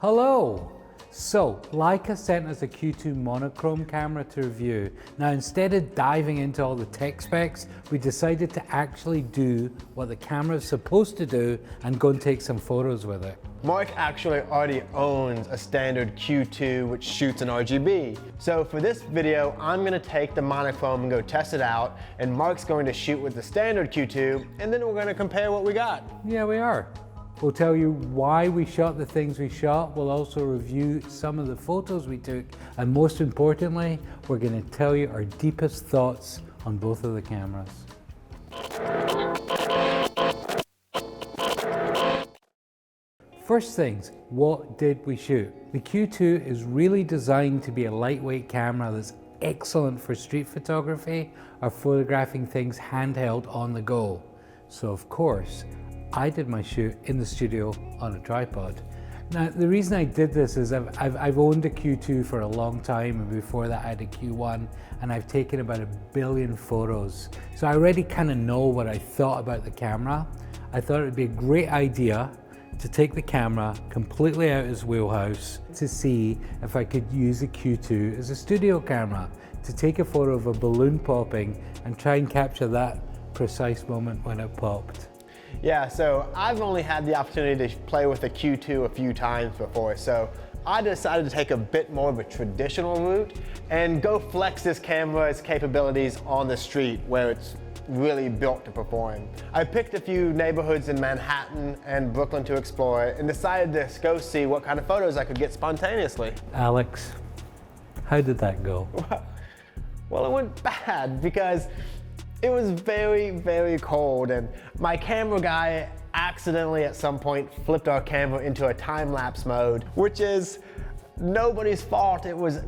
Hello! So, Leica sent us a Q2 Monochrome camera to review. Now, instead of diving into all the tech specs, we decided to actually do what the camera is supposed to do and go and take some photos with it. Mark actually already owns a standard Q2 which shoots in RGB. So for this video, I'm gonna take the monochrome and go test it out, and Mark's going to shoot with the standard Q2, and then we're gonna compare what we got. Yeah, we are. We'll tell you why we shot the things we shot. We'll also review some of the photos we took. And most importantly, we're going to tell you our deepest thoughts on both of the cameras. First things, what did we shoot? The Q2 is really designed to be a lightweight camera that's excellent for street photography or photographing things handheld on the go. So of course, I did my shoot in the studio on a tripod. Now, the reason I did this is I've owned a Q2 for a long time, and before that I had a Q1, and I've taken about 1 billion photos. So I already kind of know what I thought about the camera. I thought it would be a great idea to take the camera completely out of its wheelhouse to see if I could use a Q2 as a studio camera, to take a photo of a balloon popping and try and capture that precise moment when it popped. Yeah, so I've only had the opportunity to play with the Q2 a few times before, so I decided to take a bit more of a traditional route and go flex this camera's capabilities on the street where it's really built to perform. I picked a few neighborhoods in Manhattan and Brooklyn to explore and decided to go see what kind of photos I could get spontaneously. Alex, how did that go? Well, it went bad because it was very, very cold, and my camera guy accidentally at some point flipped our camera into a time-lapse mode, which is nobody's fault. It was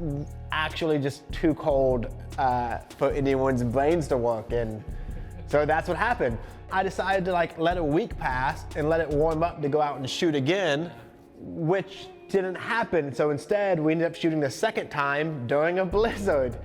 actually just too cold for anyone's brains to work in. So that's what happened. I decided to let a week pass and let it warm up to go out and shoot again, which didn't happen. So instead, we ended up shooting the second time during a blizzard.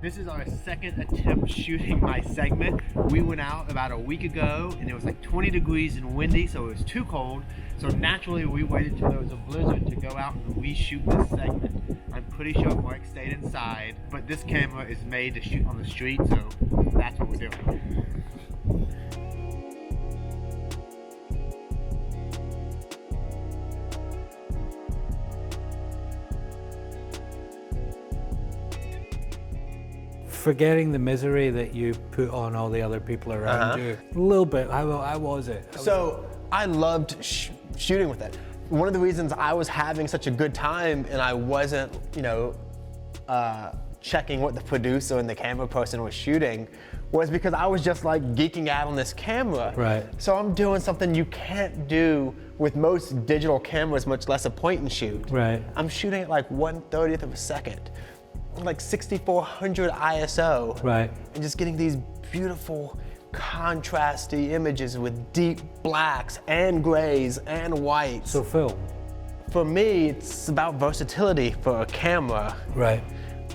This is our second attempt shooting my segment. We went out about a week ago and it was like 20 degrees and windy, so it was too cold. So naturally we waited till there was a blizzard to go out and reshoot this segment. I'm pretty sure Mark stayed inside, but this camera is made to shoot on the street, so that's what we're doing. Forgetting the misery that you put on all the other people around you. A little bit, how was it? I loved shooting with it. One of the reasons I was having such a good time and I wasn't, checking what the producer and the camera person was shooting was because I was just geeking out on this camera. Right. So I'm doing something you can't do with most digital cameras, much less a point and shoot. Right. I'm shooting at 1/30th of a second. 6400 ISO, right, and just getting these beautiful contrasty images with deep blacks and grays and whites. So film. For me, it's about versatility for a camera. Right.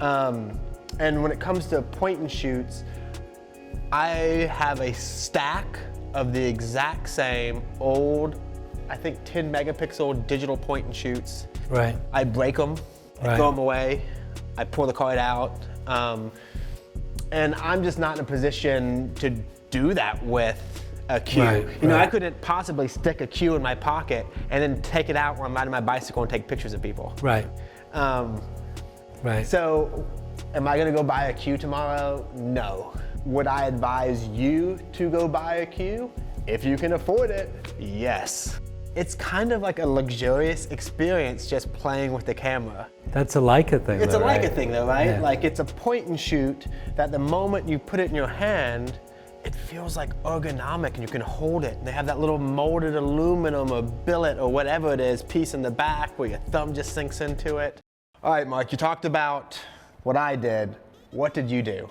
And when it comes to point and shoots, I have a stack of the exact same old, I think 10 megapixel digital point and shoots. Right. I break them, I throw them away. I pull the card out, and I'm just not in a position to do that with a Q. Right, I couldn't possibly stick a Q in my pocket and then take it out when I'm riding my bicycle and take pictures of people. Right. Right. So, am I gonna go buy a Q tomorrow? No. Would I advise you to go buy a Q? If you can afford it, yes. It's kind of like a luxurious experience just playing with the camera. That's a Leica thing, It's though, a Leica right? thing though, right? Yeah. It's a point and shoot that the moment you put it in your hand, it feels ergonomic and you can hold it. And they have that little molded aluminum or billet or whatever it is piece in the back where your thumb just sinks into it. All right, Mark, you talked about what I did. What did you do?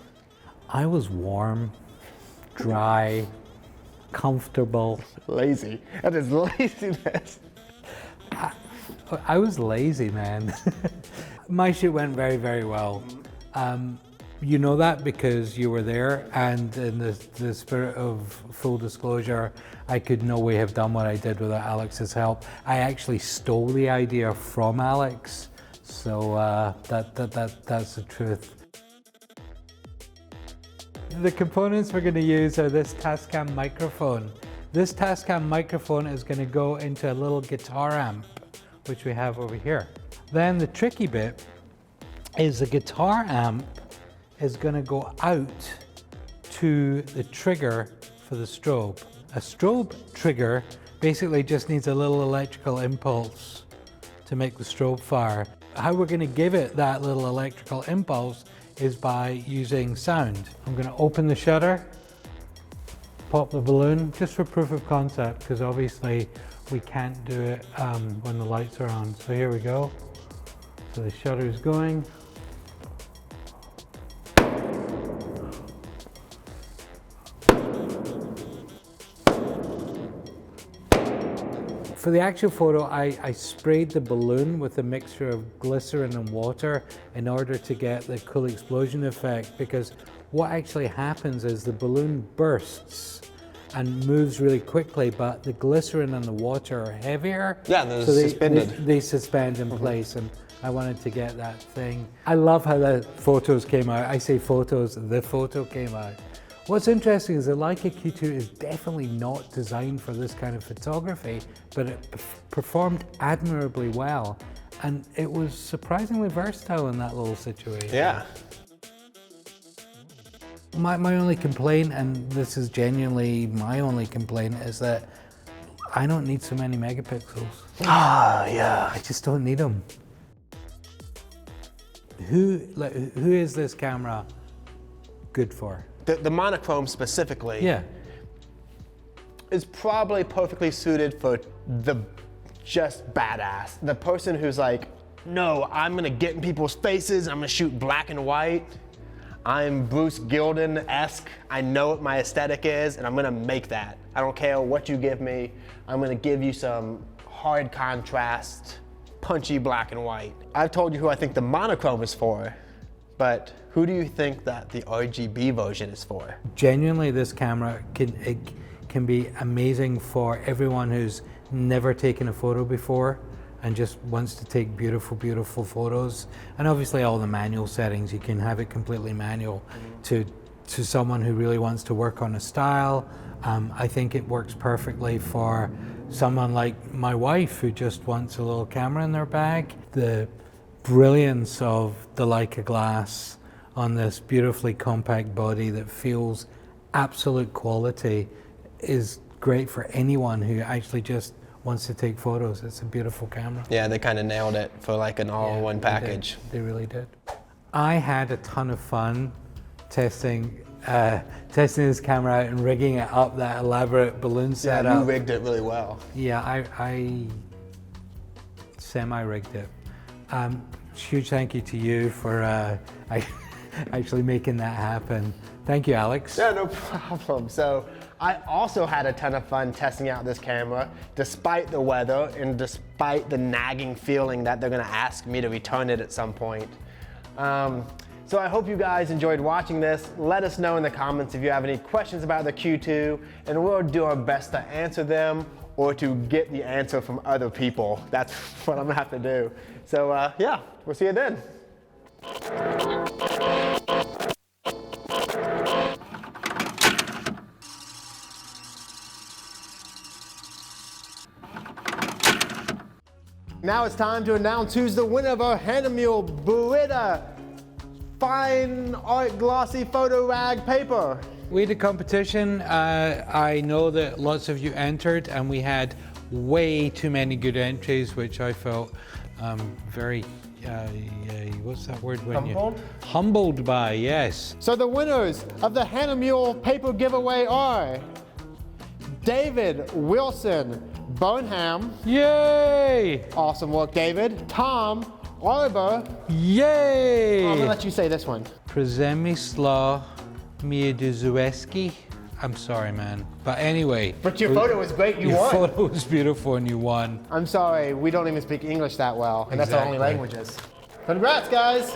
I was warm, dry, comfortable. Lazy. That is laziness. I was lazy, man. My shoot went very, very well. You know that because you were there, and in the spirit of full disclosure, I could no way have done what I did without Alex's help. I actually stole the idea from Alex, so that's the truth. The components we're going to use are this Tascam microphone. This Tascam microphone is going to go into a little guitar amp, which we have over here. Then the tricky bit is the guitar amp is going to go out to the trigger for the strobe. A strobe trigger basically just needs a little electrical impulse to make the strobe fire. How we're going to give it that little electrical impulse is by using sound. I'm going to open the shutter, pop the balloon, just for proof of concept, because obviously we can't do it when the lights are on. So here we go. So the shutter is going. For the actual photo, I sprayed the balloon with a mixture of glycerin and water in order to get the cool explosion effect, because what actually happens is the balloon bursts and moves really quickly, but the glycerin and the water are heavier. Yeah, they're so suspended. They suspend in place, and I wanted to get that thing. I love how the photos came out. I say photos, the photo came out. What's interesting is the Leica Q2 is definitely not designed for this kind of photography, but it performed admirably well, and it was surprisingly versatile in that little situation. Yeah. My only complaint, and this is genuinely my only complaint, is that I don't need so many megapixels. Ah, yeah. I just don't need them. Who is this camera good for? The monochrome specifically is probably perfectly suited for the just badass. The person who's like, no, I'm gonna get in people's faces, I'm gonna shoot black and white. I'm Bruce Gilden-esque. I know what my aesthetic is, and I'm gonna make that. I don't care what you give me. I'm gonna give you some hard contrast, punchy black and white. I've told you who I think the monochrome is for, but who do you think that the RGB version is for? Genuinely, this camera can be amazing for everyone who's never taken a photo before and just wants to take beautiful, beautiful photos. And obviously all the manual settings, you can have it completely manual. To someone who really wants to work on a style, I think it works perfectly for someone like my wife who just wants a little camera in their bag. The brilliance of the Leica glass on this beautifully compact body that feels absolute quality is great for anyone who actually just wants to take photos. It's a beautiful camera. Yeah, they kind of nailed it for like an all-in-one package. They really did. I had a ton of fun testing this camera out and rigging it up, that elaborate balloon setup. Yeah, you rigged it really well. Yeah, I semi-rigged it. Huge thank you to you for actually making that happen. Thank you, Alex. Yeah, no problem. So I also had a ton of fun testing out this camera, despite the weather and despite the nagging feeling that they're gonna ask me to return it at some point. So I hope you guys enjoyed watching this. Let us know in the comments if you have any questions about the Q2, and we'll do our best to answer them or to get the answer from other people. That's what I'm gonna have to do. So yeah, we'll see you then. Now it's time to announce who's the winner of our Hahnemühle Brita Fine Art Glossy Photo Rag paper. We had a competition. I know that lots of you entered, and we had way too many good entries, which I felt very, what's that word? When Humbled? Humbled by, yes. So the winners of the Hahnemühle paper giveaway are David Wilson Bonham. Yay! Awesome work, David. Tom Arber. Yay! I'm gonna let you say this one. Przemysław Miedzueski. I'm sorry, man. But anyway. But your photo was great, you won. Your photo was beautiful and you won. I'm sorry, we don't even speak English that well, and that's our only Exactly. languages. Congrats, guys.